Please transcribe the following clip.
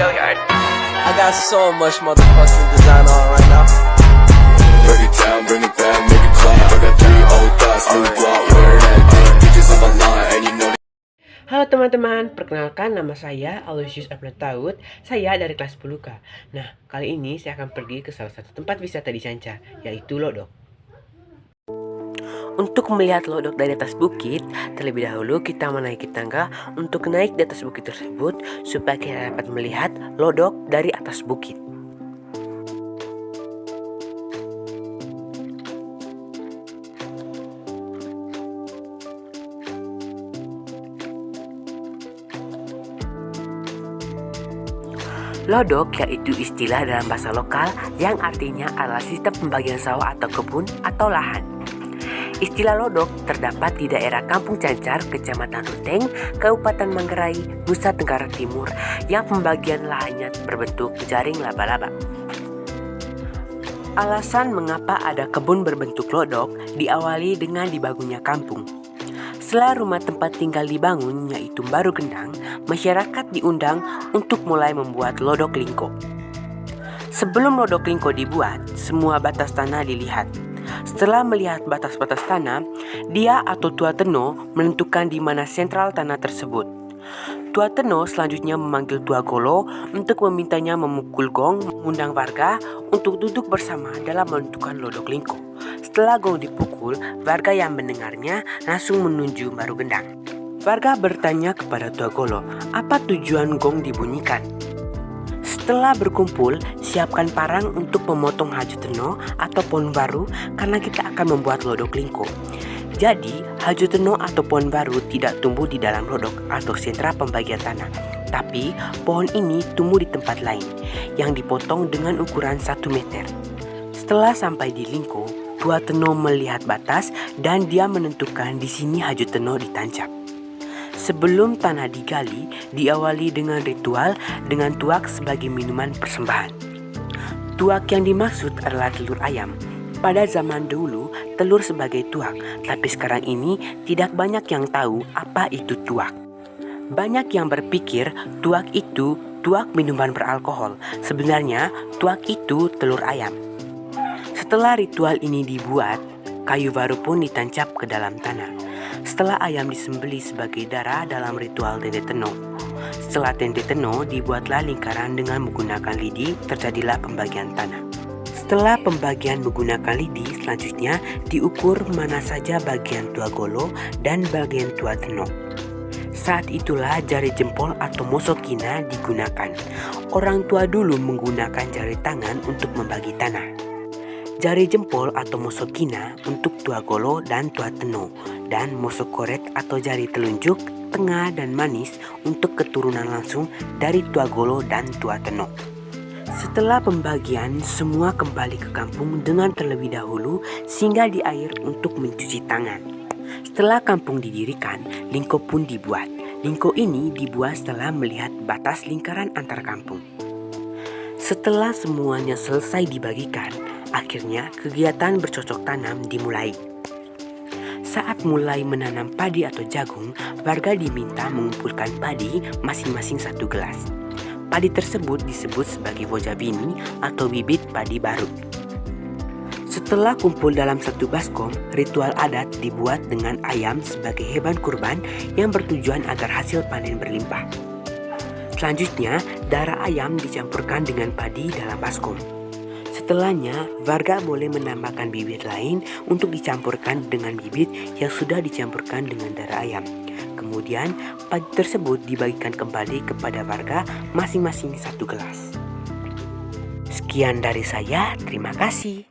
I got so much motherfucking design on right now. Break it down, bring it back, make it clap. I got 3 old thoughts, new block, where that thing. Bitches on my line, and you know. Halo teman-teman, perkenalkan nama saya Aloysius Abner Taud, saya dari kelas 10K. Nah, kali ini saya akan pergi ke salah satu tempat wisata di Sanca, yaitu Lodok. Untuk melihat Lodok dari atas bukit, terlebih dahulu kita menaiki tangga untuk naik di atas bukit tersebut supaya kita dapat melihat Lodok dari atas bukit. Lodok yaitu istilah dalam bahasa lokal yang artinya adalah sistem pembagian sawah atau kebun atau lahan. Istilah lodok terdapat di daerah Kampung Cancar, Kecamatan Ruteng, Kabupaten Manggarai, Nusa Tenggara Timur yang pembagian lahannya berbentuk jaring laba-laba. Alasan mengapa ada kebun berbentuk lodok diawali dengan dibangunnya kampung. Setelah rumah tempat tinggal dibangun, yaitu Baru Gendang, masyarakat diundang untuk mulai membuat lodok lingko. Sebelum lodok lingko dibuat, semua batas tanah dilihat. Setelah melihat batas-batas tanah, dia atau Tua Teno menentukan di mana sentral tanah tersebut. Tua Teno selanjutnya memanggil Tua Golo untuk memintanya memukul gong, mengundang warga untuk duduk bersama dalam menentukan lodok lingko. Setelah gong dipukul, warga yang mendengarnya langsung menuju Baru Gendang. Warga bertanya kepada Tua Golo, apa tujuan gong dibunyikan? Setelah berkumpul, siapkan parang untuk memotong haju teno atau pohon baru karena kita akan membuat lodok lingko. Jadi, haju teno atau pohon baru tidak tumbuh di dalam lodok atau sentra pembagian tanah. Tapi, pohon ini tumbuh di tempat lain yang dipotong dengan ukuran 1 meter. Setelah sampai di lingko, Tua Teno melihat batas dan dia menentukan di sini haju teno ditancap. Sebelum tanah digali, diawali dengan ritual dengan tuak sebagai minuman persembahan. Tuak yang dimaksud adalah telur ayam. Pada zaman dulu, telur sebagai tuak, tapi sekarang ini tidak banyak yang tahu apa itu tuak. Banyak yang berpikir tuak itu tuak minuman beralkohol. Sebenarnya, tuak itu telur ayam. Setelah ritual ini dibuat, kayu baru pun ditancap ke dalam tanah. Setelah ayam disembelih sebagai darah dalam ritual tende teno. Setelah tende teno dibuatlah lingkaran dengan menggunakan lidi, terjadilah pembagian tanah. Setelah pembagian menggunakan lidi, selanjutnya diukur mana saja bagian Tua Golo dan bagian Tua Teno. Saat itulah jari jempol atau mosokina digunakan. Orang tua dulu menggunakan jari tangan untuk membagi tanah. Jari jempol atau mosokina untuk Tua Golo dan Tua Teno, dan mosokoret atau jari telunjuk, tengah dan manis untuk keturunan langsung dari Tua Golo dan Tua Teno. Setelah pembagian, semua kembali ke kampung dengan terlebih dahulu singgah di air untuk mencuci tangan. Setelah kampung didirikan, lingko pun dibuat. Lingko ini dibuat setelah melihat batas lingkaran antar kampung. Setelah semuanya selesai dibagikan, akhirnya kegiatan bercocok tanam dimulai. Saat mulai menanam padi atau jagung, warga diminta mengumpulkan padi masing-masing 1 gelas. Padi tersebut disebut sebagai bojabini atau bibit padi baru. Setelah kumpul dalam 1 baskom, ritual adat dibuat dengan ayam sebagai hewan kurban yang bertujuan agar hasil panen berlimpah. Selanjutnya, darah ayam dicampurkan dengan padi dalam baskom. Setelahnya, warga boleh menambahkan bibit lain untuk dicampurkan dengan bibit yang sudah dicampurkan dengan darah ayam. Kemudian, padi tersebut dibagikan kembali kepada warga masing-masing 1 gelas. Sekian dari saya, terima kasih.